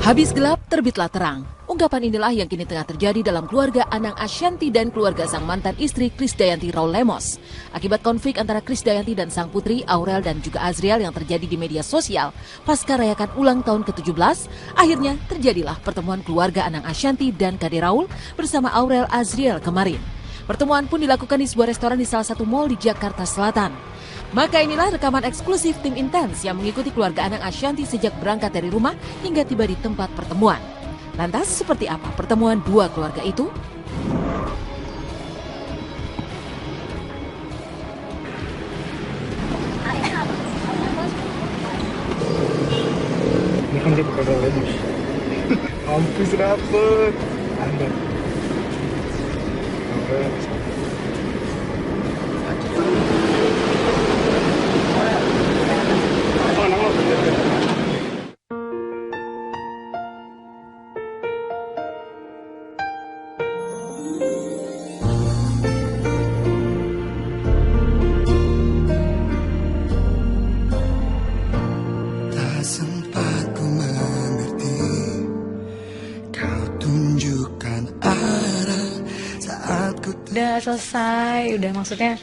Habis gelap, terbitlah terang. Ungkapan inilah yang kini tengah terjadi dalam keluarga Anang Ashanty dan keluarga sang mantan istri Krisdayanti Raul Lemos. Akibat konflik antara Krisdayanti dan sang putri Aurel dan juga Azriel yang terjadi di media sosial pasca rayakan ulang tahun ke-17, akhirnya terjadilah pertemuan keluarga Anang Ashanty dan Kade Raul bersama Aurel Azriel kemarin. Pertemuan pun dilakukan di sebuah restoran di salah satu mal di Jakarta Selatan. Maka inilah rekaman eksklusif tim Intens yang mengikuti keluarga Anang Ashanty sejak berangkat dari rumah hingga tiba di tempat pertemuan. Lantas seperti apa pertemuan dua keluarga itu? Ini kan dia pakai Lemos. Hampir dapet. Anda. Sempat ku mengerti, kau tunjukkan arah saat ku... Udah selesai, udah maksudnya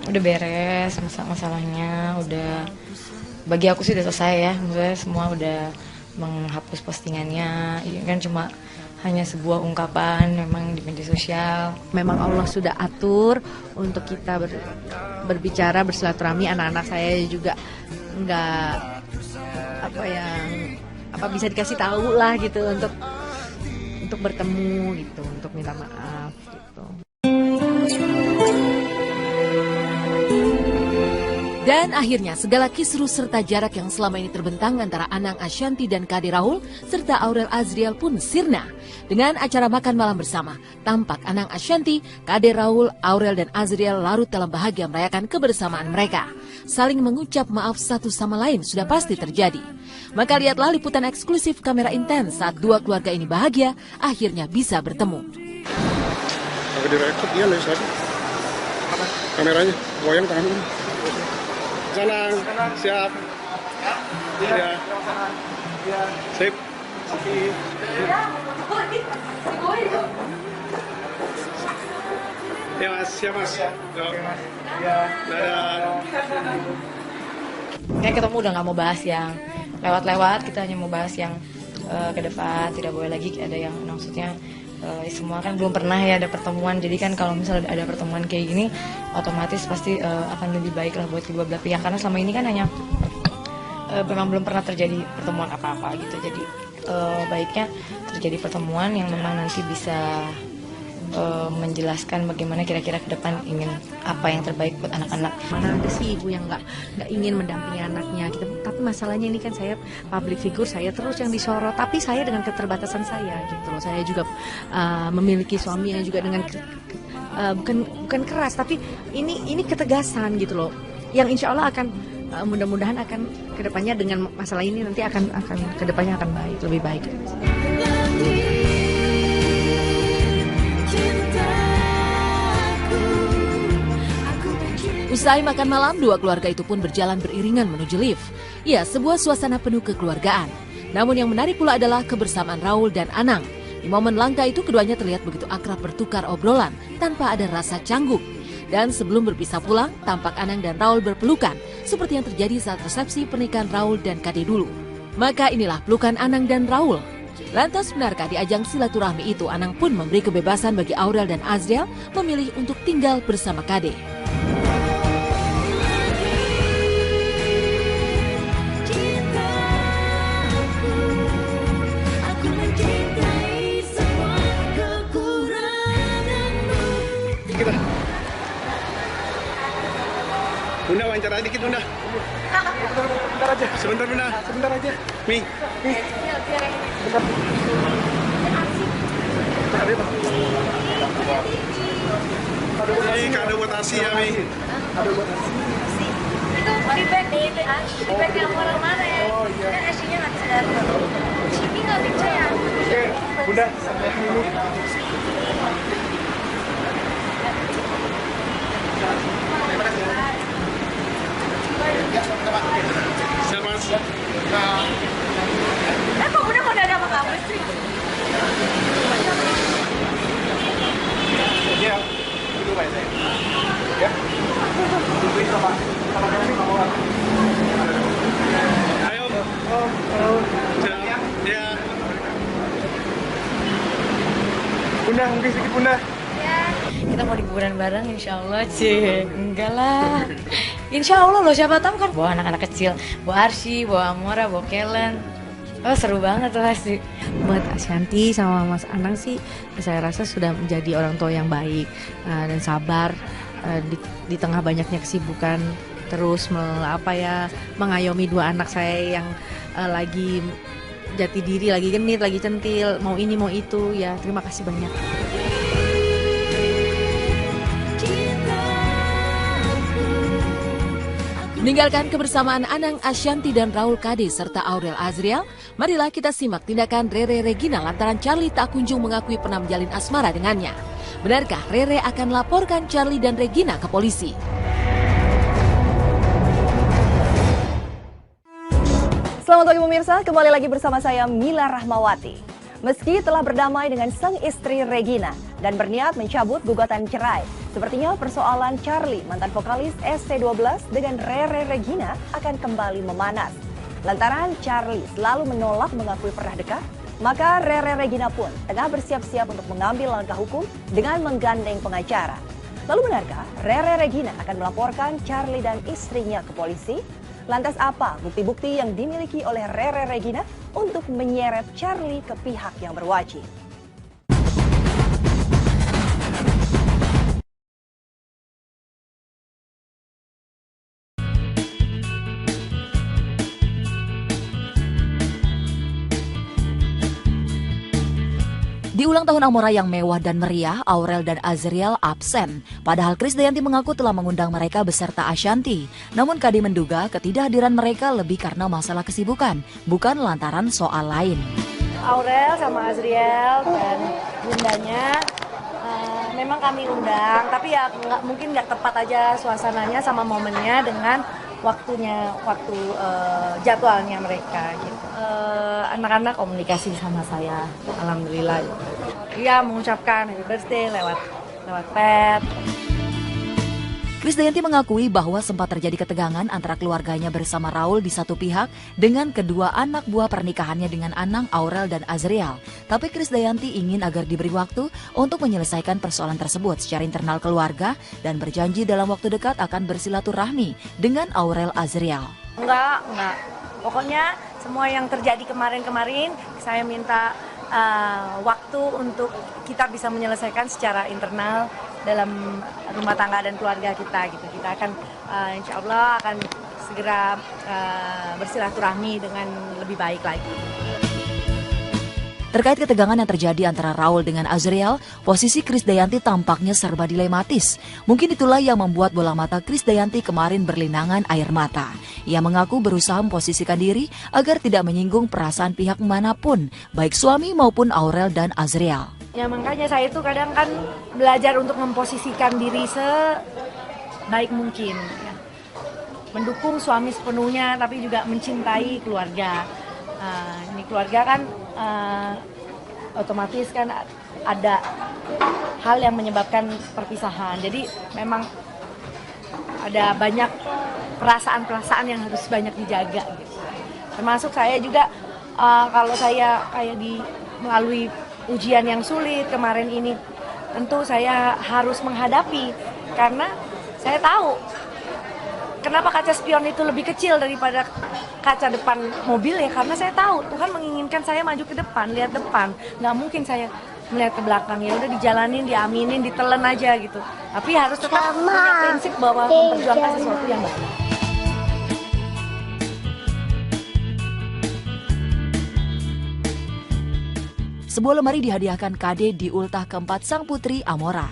udah beres masalahnya, udah bagi aku sih udah selesai ya, maksudnya semua udah menghapus postingannya, ini kan cuma hanya sebuah ungkapan memang di media sosial. Memang Allah sudah atur untuk kita berbicara, bersilaturahmi. Anak-anak saya juga nggak bisa dikasih tahu lah gitu untuk bertemu gitu, untuk minta maaf gitu. Dan akhirnya segala kisruh serta jarak yang selama ini terbentang antara Anang Ashanty dan Kade Raul serta Aurel Azriel pun sirna. Dengan acara makan malam bersama, tampak Anang Ashanty, Kade Raul, Aurel dan Azriel larut dalam bahagia merayakan kebersamaan mereka. Saling mengucap maaf satu sama lain sudah pasti terjadi. Maka lihatlah liputan eksklusif kamera Intens saat dua keluarga ini bahagia akhirnya bisa bertemu. Kalau direkod dia nih saat kameranya goyang tangan ini. Sana, siap. Ya. Sip. Ya mas, siap mas. Ya. Kayak ketemu udah nggak mau bahas yang lewat-lewat, kita hanya mau bahas yang ke depan, tidak boleh lagi ada yang maksudnya semua kan belum pernah ya ada pertemuan, jadi kan kalau misalnya ada pertemuan kayak gini otomatis pasti akan lebih baik lah buat kedua belah pihak, karena selama ini kan hanya memang belum pernah terjadi pertemuan apa-apa gitu, jadi baiknya terjadi pertemuan yang memang nanti bisa menjelaskan bagaimana kira-kira ke depan ingin apa yang terbaik buat anak-anak. Mana ada sih ibu yang nggak ingin mendampingi anaknya gitu. Tapi masalahnya ini kan saya public figure, saya terus yang disorot. Tapi saya dengan keterbatasan saya gitu loh. Saya juga memiliki suami yang juga dengan bukan keras, tapi ini ketegasan gitu loh. Yang insya Allah akan mudah-mudahan akan kedepannya dengan masalah ini nanti akan kedepannya akan baik, lebih baik. Usai makan malam, dua keluarga itu pun berjalan beriringan menuju lift. Ya, sebuah suasana penuh kekeluargaan. Namun yang menarik pula adalah kebersamaan Raul dan Anang. Di momen langka itu keduanya terlihat begitu akrab bertukar obrolan tanpa ada rasa canggung. Dan sebelum berpisah pulang, tampak Anang dan Raul berpelukan seperti yang terjadi saat resepsi pernikahan Raul dan Kade dulu. Maka inilah pelukan Anang dan Raul. Lantas benarkah di ajang silaturahmi itu Anang pun memberi kebebasan bagi Aurel dan Azriel memilih untuk tinggal bersama Kade. Kita. Bunda wawancara dikit Bunda. Sebentar aja. Sebentar aja. Mi. Bentar. Ini kado buat Asi ya Mi. Kado buat Asi. Itu feedback nih, feedback yang mana ya? Kan Asinya nggak bisa datang. Ini nggak bisa ya? Oke, Bunda. Sampai dulu. Siap, Mas. mungkin sedikit Bunda. Kita mau liburan bareng insya Allah, enggak lah. Insya Allah loh, siapa tahu kan bawa anak-anak kecil, bawa Arsy, bawa Amora, bawa Kellen. Oh seru banget tuh pasti. Buat Ashanti sama Mas Anang sih, saya rasa sudah menjadi orang tua yang baik dan sabar di tengah banyaknya kesibukan, terus mengayomi dua anak saya yang lagi jati diri, lagi genit, lagi centil, mau ini mau itu. Ya terima kasih banyak. Meninggalkan kebersamaan Anang Ashanti dan Raul Kade serta Aurel Azriel, marilah kita simak tindakan Rere Regina lantaran Charlie tak kunjung mengakui pernah menjalin asmara dengannya. Benarkah Rere akan laporkan Charlie dan Regina ke polisi? Selamat pagi pemirsa, kembali lagi bersama saya Mila Rahmawati. Meski telah berdamai dengan sang istri Regina dan berniat mencabut gugatan cerai, sepertinya persoalan Charlie, mantan vokalis ST12 dengan Rere Regina akan kembali memanas. Lantaran Charlie selalu menolak mengakui pernah dekat, maka Rere Regina pun tengah bersiap-siap untuk mengambil langkah hukum dengan menggandeng pengacara. Lalu benarkah Rere Regina akan melaporkan Charlie dan istrinya ke polisi? Lantas apa bukti-bukti yang dimiliki oleh Rere Regina untuk menyeret Charlie ke pihak yang berwajib? Di ulang tahun Amora yang mewah dan meriah, Aurel dan Azriel absen. Padahal Krisdayanti mengaku telah mengundang mereka beserta Ashanti. Namun Kade menduga ketidakhadiran mereka lebih karena masalah kesibukan, bukan lantaran soal lain. Aurel sama Azriel dan bundanya memang kami undang, tapi ya mungkin nggak tepat aja suasananya sama momennya dengan waktu jadwalnya mereka gitu. Anak-anak komunikasi sama saya, alhamdulillah. Iya, mengucapkan happy birthday lewat pet. Krisdayanti mengakui bahwa sempat terjadi ketegangan antara keluarganya bersama Raul di satu pihak dengan kedua anak buah pernikahannya dengan Anang, Aurel, dan Azriel. Tapi Krisdayanti ingin agar diberi waktu untuk menyelesaikan persoalan tersebut secara internal keluarga dan berjanji dalam waktu dekat akan bersilaturahmi dengan Aurel Azriel. Enggak. Pokoknya semua yang terjadi kemarin-kemarin saya minta waktu untuk kita bisa menyelesaikan secara internal dalam rumah tangga dan keluarga kita gitu. Kita akan insya Allah akan segera bersilaturahmi dengan lebih baik lagi. Terkait ketegangan yang terjadi antara Raul dengan Azriel, posisi Krisdayanti tampaknya serba dilematis. Mungkin itulah yang membuat bola mata Krisdayanti kemarin berlinangan air mata. Ia mengaku berusaha memposisikan diri agar tidak menyinggung perasaan pihak manapun, baik suami maupun Aurel dan Azriel. Ya makanya saya itu kadang kan belajar untuk memposisikan diri sebaik mungkin. Mendukung suami sepenuhnya tapi juga mencintai keluarga. Ini keluarga kan otomatis kan ada hal yang menyebabkan perpisahan. Jadi memang ada banyak perasaan-perasaan yang harus banyak dijaga gitu. Termasuk saya juga kalau saya kayak melalui ujian yang sulit kemarin ini, tentu saya harus menghadapi karena saya tahu kenapa kaca spion itu lebih kecil daripada kaca depan mobil ya, karena saya tahu Tuhan menginginkan saya maju ke depan, lihat depan, nggak mungkin saya melihat ke belakang. Ya udah dijalanin, diaminin, ditelen aja gitu. Tapi harus tetap punya prinsip bahwa memperjuangkan sesuatu yang baik. Sebuah lemari dihadiahkan Kade di ultah keempat sang putri Amora.